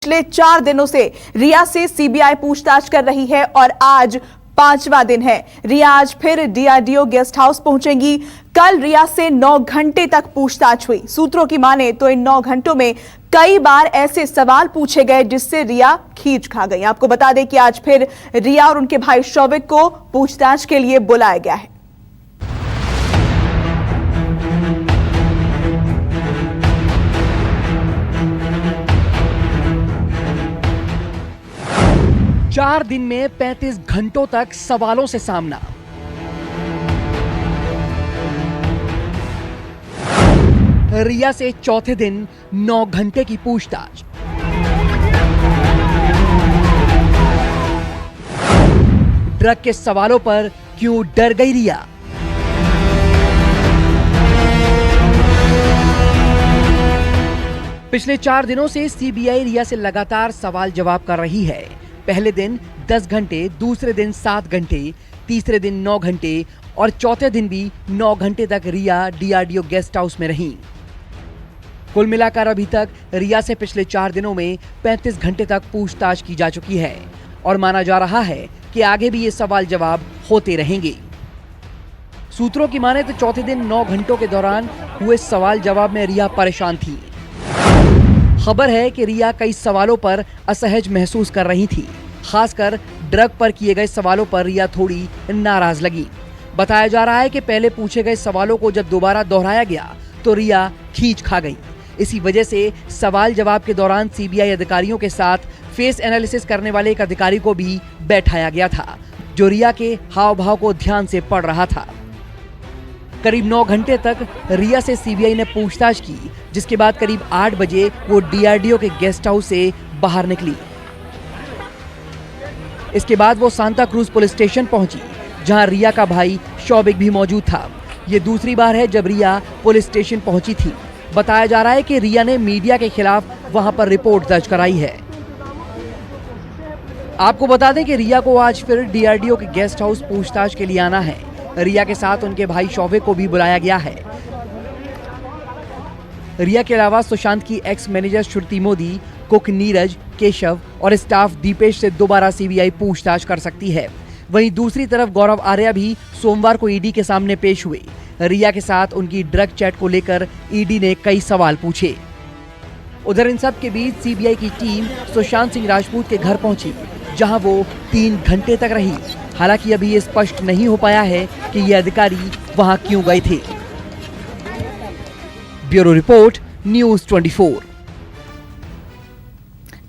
पिछले 4 दिनों से रिया से सीबीआई पूछताछ कर रही है और आज 5वां दिन है। रिया आज फिर डीआरडीओ गेस्ट हाउस पहुंचेंगी। कल रिया से 9 घंटे तक पूछताछ हुई। सूत्रों की माने तो इन 9 घंटों में कई बार ऐसे सवाल पूछे गए जिससे रिया खींच खा गई। आपको बता दें कि आज फिर रिया और उनके भाई शौविक को पूछताछ के लिए बुलाया गया है। चार दिन में 35 घंटों तक सवालों से सामना। रिया से चौथे दिन 9 घंटे की पूछताछ। ड्रग के सवालों पर क्यों डर गई रिया? पिछले 4 दिनों से सीबीआई रिया से लगातार सवाल जवाब कर रही है। पहले दिन 10 घंटे, दूसरे दिन 7 घंटे, तीसरे दिन 9 घंटे और चौथे दिन भी 9 घंटे तक रिया डीआरडीओ गेस्ट हाउस में रहीं। कुल मिलाकर अभी तक रिया से पिछले 4 दिनों में 35 घंटे तक पूछताछ की जा चुकी है और माना जा रहा है कि आगे भी ये सवाल जवाब होते रहेंगे। सूत्रों की माने तो चौथे दिन 9 घंटों के दौरान हुए सवाल जवाब में रिया परेशान थी। खबर है कि रिया कई सवालों पर असहज महसूस कर रही थी। खासकर ड्रग पर किए गए सवालों पर रिया थोड़ी नाराज लगी। बताया जा रहा है कि पहले पूछे गए सवालों को जब दोबारा दोहराया गया तो रिया खींच खा गई। इसी वजह से सवाल जवाब के दौरान सीबीआई अधिकारियों के साथ फेस एनालिसिस करने वाले एक अधिकारी को भी बैठाया गया था, जो रिया के हाव भाव को ध्यान से पढ़ रहा था। करीब 9 घंटे तक रिया से सीबीआई ने पूछताछ की, जिसके बाद करीब 8 बजे वो डीआरडीओ के गेस्ट हाउस से बाहर निकली। इसके बाद वो सांता क्रूज पुलिस स्टेशन पहुंची, जहां रिया का भाई शौविक भी मौजूद था। ये दूसरी बार है जब रिया पुलिस स्टेशन पहुंची थी। बताया जा रहा है कि रिया ने मीडिया के खिलाफ वहां पर रिपोर्ट दर्ज कराई है। आपको बता दें कि रिया को आज फिर डीआरडीओ के गेस्ट हाउस पूछताछ के लिए आना है। रिया के साथ उनके भाई शौविक को भी बुलाया गया है। रिया के अलावा सुशांत की एक्स मैनेजर श्रुति मोदी, कुक नीरज, केशव और स्टाफ दीपेश से दोबारा सीबीआई पूछताछ कर सकती है। वहीं दूसरी तरफ गौरव आर्या भी सोमवार को ईडी के सामने पेश हुए। रिया के साथ उनकी ड्रग चैट को लेकर ईडी ने कई सवाल पूछे। उधर इन सब के बीच सीबीआई की टीम सुशांत सिंह राजपूत के घर पहुंची, जहां वो 3 घंटे तक रही। हालांकि अभी ये स्पष्ट नहीं हो पाया है कि ये अधिकारी वहां क्यों गए थे। Bureau report, news 24।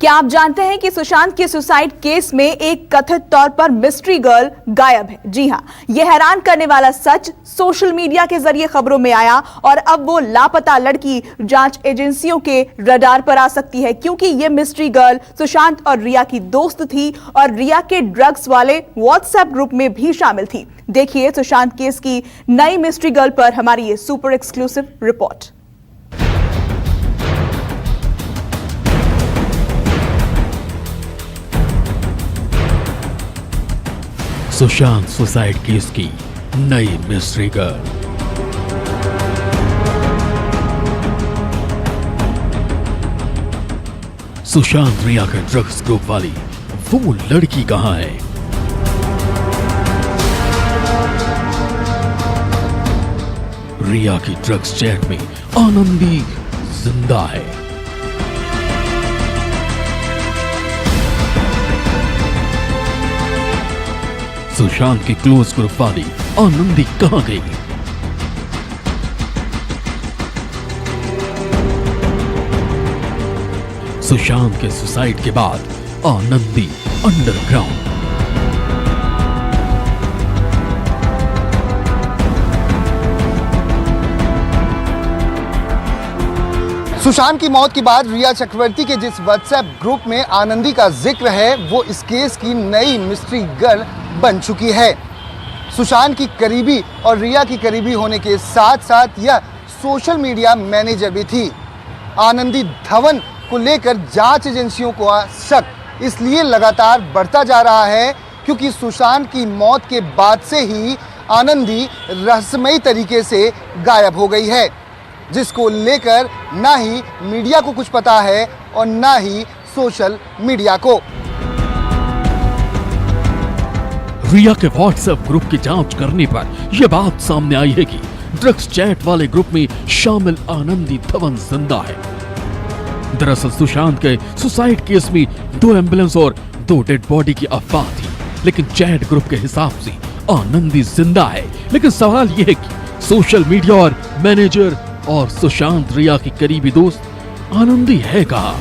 क्या आप जानते हैं कि सुशांत के सुसाइड केस में एक कथित तौर पर मिस्ट्री गर्ल गायब है? जी हां, यह हैरान करने वाला सच सोशल मीडिया के जरिए खबरों में आया और अब वो लापता लड़की जांच एजेंसियों के रडार पर आ सकती है, क्योंकि यह मिस्ट्री गर्ल सुशांत और रिया की दोस्त थी और रिया के ड्रग्स वाले व्हाट्सएप ग्रुप में भी शामिल थी। देखिए सुशांत केस की नई मिस्ट्री गर्ल पर हमारी ये super exclusive report. Sushant suicide case की नई मिस्ट्री गर्ल। सुशांत रिया के ड्रग्स ग्रुप वाली वो लड़की कहां है? रिया की ड्रग्स चैट में आनंदी जिंदा है। सुशांत की क्लोज ग्रुप वाली आनंदी कहां गई? सुशांत के सुसाइड के बाद आनंदी अंडरग्राउंड। सुशांत की मौत के बाद रिया चक्रवर्ती के जिस व्हाट्सएप ग्रुप में आनंदी का जिक्र है, वो इस केस की नई मिस्ट्री गर्ल बन चुकी है। सुशांत की करीबी और रिया की करीबी होने के साथ साथ यह सोशल मीडिया मैनेजर भी थी। आनंदी धवन को लेकर जांच एजेंसियों को शक इसलिए लगातार बढ़ता जा रहा है क्योंकि सुशांत की मौत के बाद से ही आनंदी रहस्यमयी तरीके से गायब हो गई है, जिसको लेकर ना ही मीडिया को कुछ पता है और ना ही सोशल मीडिया को। रिया के व्हाट्सएप ग्रुप की जांच करने पर यह बात सामने आई है कि ड्रग्स चैट वाले ग्रुप में शामिल आनंदी धवन जिंदा है। दरअसल सुशांत के सुसाइड केस में 2 एम्बुलेंस और 2 डेड बॉडी की अफवाह थी, लेकिन चैट ग्रुप के हिसाब से आनंदी जिंदा है। लेकिन सवाल यह है कि सोशल मीडिया और मैनेजर और सुशांत रिया की करीबी दोस्त आनंदी है कहां?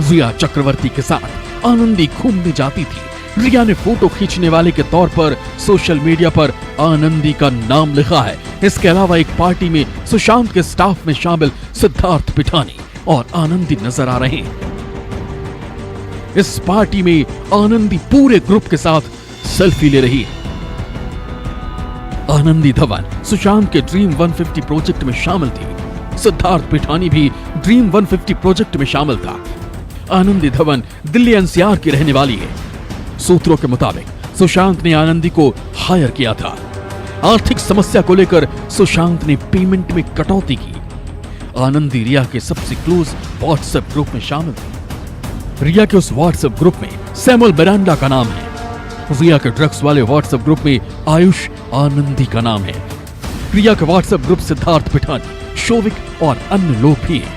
रिया चक्रवर्ती के साथ आनंदी घूमने जाती थी। रिया ने फोटो खींचने वाले के तौर पर सोशल मीडिया पर आनंदी का नाम लिखा है। इसके अलावा एक पार्टी में सुशांत के स्टाफ में शामिल सिद्धार्थ पिठानी और आनंदी नजर आ रहे हैं। इस पार्टी में आनंदी पूरे ग्रुप के साथ सेल्फी ले रही है। आनंदी धवन सुशांत के ड्रीम 150 प्रोजेक्ट में शामिल थी। सिद्धार्थ पिठानी भी ड्रीम 150 प्रोजेक्ट में शामिल था। आनंदी धवन दिल्ली एनसीआर की रहने वाली है। सूत्रों के मुताबिक सुशांत ने आनंदी को हायर किया था। आर्थिक समस्या को लेकर सुशांत ने पेमेंट में कटौती की। आनंदी रिया के सबसे क्लोज व्हाट्सएप ग्रुप में शामिल थी। रिया के उस व्हाट्सएप ग्रुप में सैमुअल मिरांडा का नाम है। रिया के ड्रग्स वाले व्हाट्सएप ग्रुप में आयुष आनंदी का नाम है। रिया के व्हाट्सएप ग्रुप सिद्धार्थ पिठानी, शोविक और अन्य लोग भी हैं।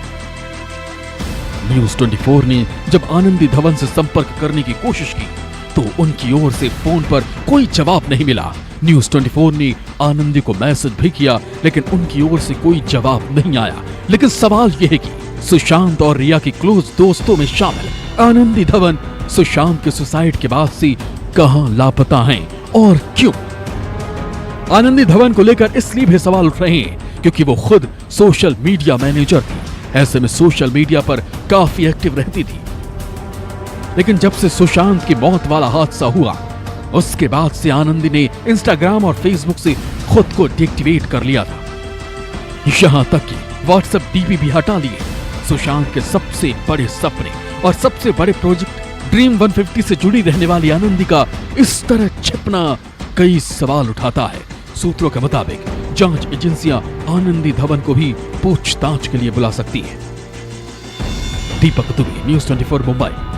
न्यूज 24 ने जब आनंदी धवन से संपर्क करने की कोशिश की तो उनकी ओर से फोन पर कोई जवाब नहीं मिला। न्यूज 24 ने आनंदी को मैसेज भी किया, लेकिन उनकी ओर से कोई जवाब नहीं आया। लेकिन सवाल यह है कि सुशांत और रिया की क्लोज दोस्तों में शामिल आनंदी धवन सुशांत के सुसाइड के बाद से कहां लापता हैं और क्यों? आनंदी धवन को लेकर इसलिए भी सवाल उठ रहे हैं क्योंकि वो खुद सोशल मीडिया मैनेजर थी। ऐसे में सोशल मीडिया पर काफी एक्टिव रहती थी। लेकिन जब से सुशांत की मौत वाला हादसा हुआ, उसके बाद से आनंदी ने इंस्टाग्राम और फेसबुक से खुद को डीएक्टिवेट कर लिया था। यहां तक कि व्हाट्सएप डीपी भी हटा लिए। सुशांत के सबसे बड़े सपने और सबसे बड़े प्रोजेक्ट ड्रीम 150 से जुड़ी रहने वाली आनंदी का इस तरह छिपना कई सवाल उठाता है। सूत्रों के मुताबिक जांच एजेंसियां आनंदी धवन को भी पूछताछ के लिए बुला सकती हैं। दीपक दुबे, न्यूज 24 मुंबई।